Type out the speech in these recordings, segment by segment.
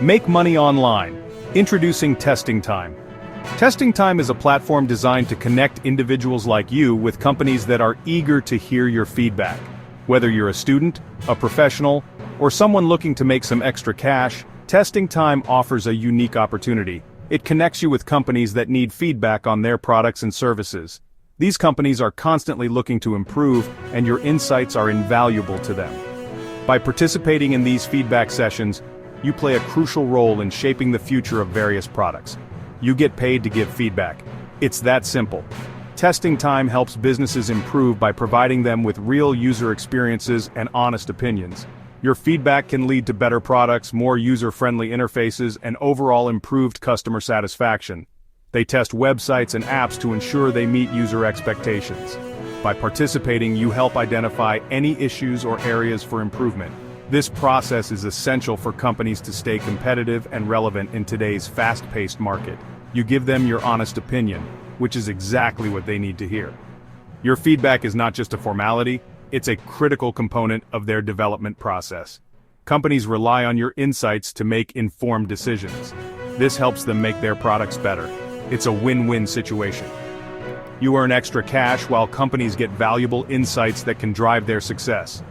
Make money online. Introducing TestingTime. TestingTime is a platform designed to connect individuals like you with companies that are eager to hear your feedback. Whether you're a student, a professional, or someone looking to make some extra cash, TestingTime offers a unique opportunity. It connects you with companies that need feedback on their products and services. These companies are constantly looking to improve, and your insights are invaluable to them. By participating in these feedback sessions, you play a crucial role in shaping the future of various products. You get paid to give feedback. It's that simple. TestingTime helps businesses improve by providing them with real user experiences and honest opinions. Your feedback can lead to better products, more user-friendly interfaces, and overall improved customer satisfaction. They test websites and apps to ensure they meet user expectations. By participating, you help identify any issues or areas for improvement. This process is essential for companies to stay competitive and relevant in today's fast-paced market. You give them your honest opinion, which is exactly what they need to hear. Your feedback is not just a formality, it's a critical component of their development process. Companies rely on your insights to make informed decisions. This helps them make their products better. It's a win-win situation. You earn extra cash while companies get valuable insights that can drive their success.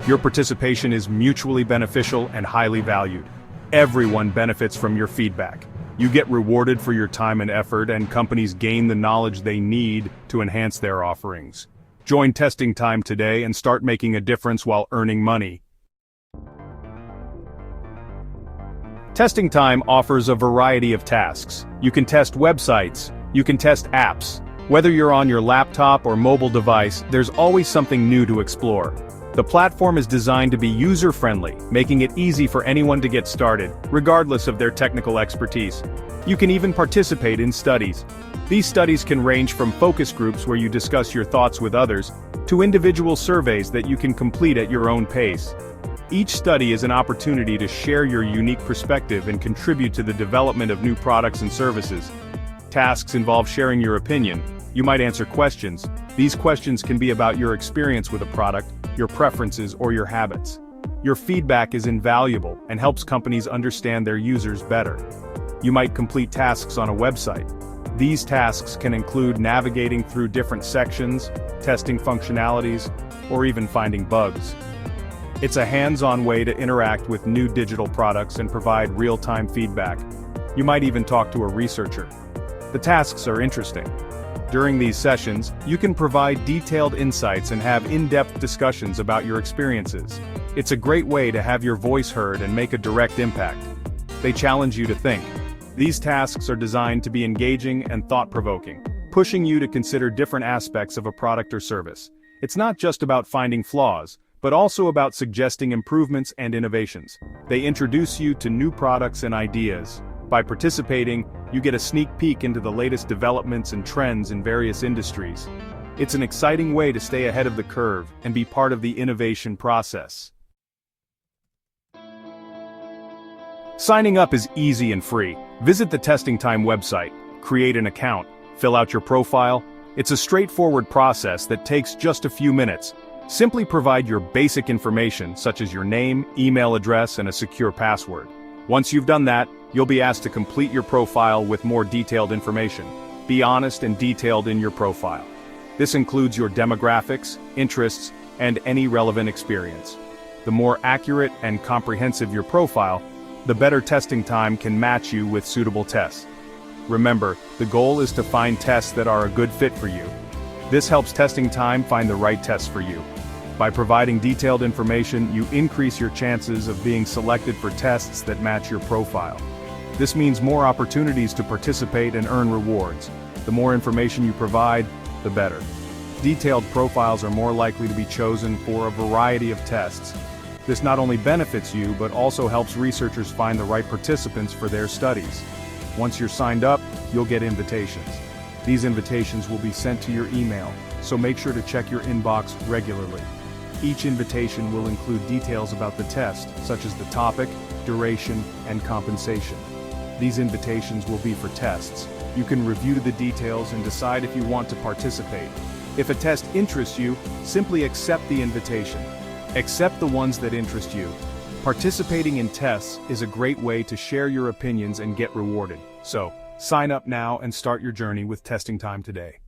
Your participation is mutually beneficial and highly valued. Everyone benefits from your feedback. You get rewarded for your time and effort, and companies gain the knowledge they need to enhance their offerings. Join TestingTime today and start making a difference while earning money. TestingTime offers a variety of tasks. You can test websites, you can test apps. Whether you're on your laptop or mobile device, there's always something new to explore. The platform is designed to be user-friendly, making it easy for anyone to get started, regardless of their technical expertise. You can even participate in studies. These studies can range from focus groups where you discuss your thoughts with others, to individual surveys that you can complete at your own pace. Each study is an opportunity to share your unique perspective and contribute to the development of new products and services. Tasks involve sharing your opinion. You might answer questions. These questions can be about your experience with a product, your preferences, or your habits. Your feedback is invaluable and helps companies understand their users better. You might complete tasks on a website. These tasks can include navigating through different sections, testing functionalities, or even finding bugs. It's a hands-on way to interact with new digital products and provide real-time feedback. You might even talk to a researcher. The tasks are interesting. During these sessions, you can provide detailed insights and have in-depth discussions about your experiences. It's a great way to have your voice heard and make a direct impact. They challenge you to think. These tasks are designed to be engaging and thought-provoking, pushing you to consider different aspects of a product or service. It's not just about finding flaws, but also about suggesting improvements and innovations. They introduce you to new products and ideas. By participating, you get a sneak peek into the latest developments and trends in various industries. It's an exciting way to stay ahead of the curve and be part of the innovation process. Signing up is easy and free. Visit the TestingTime website, create an account, fill out your profile. It's a straightforward process that takes just a few minutes. Simply provide your basic information, such as your name, email address, and a secure password. Once you've done that, you'll be asked to complete your profile with more detailed information. Be honest and detailed in your profile. This includes your demographics, interests, and any relevant experience. The more accurate and comprehensive your profile, the better TestingTime can match you with suitable tests. Remember, the goal is to find tests that are a good fit for you. This helps TestingTime find the right tests for you. By providing detailed information, you increase your chances of being selected for tests that match your profile. This means more opportunities to participate and earn rewards. The more information you provide, the better. Detailed profiles are more likely to be chosen for a variety of tests. This not only benefits you, but also helps researchers find the right participants for their studies. Once you're signed up, you'll get invitations. These invitations will be sent to your email, so make sure to check your inbox regularly. Each invitation will include details about the test, such as the topic, duration, and compensation. These invitations will be for tests. You can review the details and decide if you want to participate. If a test interests you, simply accept the invitation. Accept the ones that interest you. Participating in tests is a great way to share your opinions and get rewarded. So, sign up now and start your journey with Testing Time today.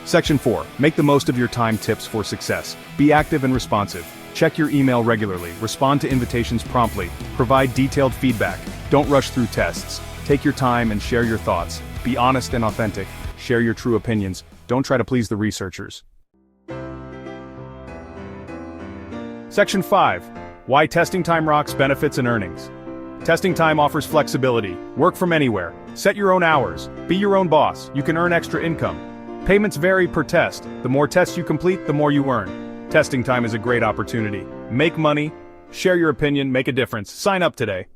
Section 4. Make the most of your time. Tips for success. Be active and responsive. Check your email regularly, respond to invitations promptly, provide detailed feedback. Don't rush through tests. Take your time and share your thoughts. Be honest and authentic. Share your true opinions. Don't try to please the researchers. Section 5. Why Testing Time rocks. Benefits and earnings. Testing Time offers flexibility. Work from anywhere. Set your own hours. Be your own boss. You can earn extra income. Payments vary per test. The more tests you complete, the more you earn. Testing Time is a great opportunity. Make money, share your opinion, make a difference. Sign up today.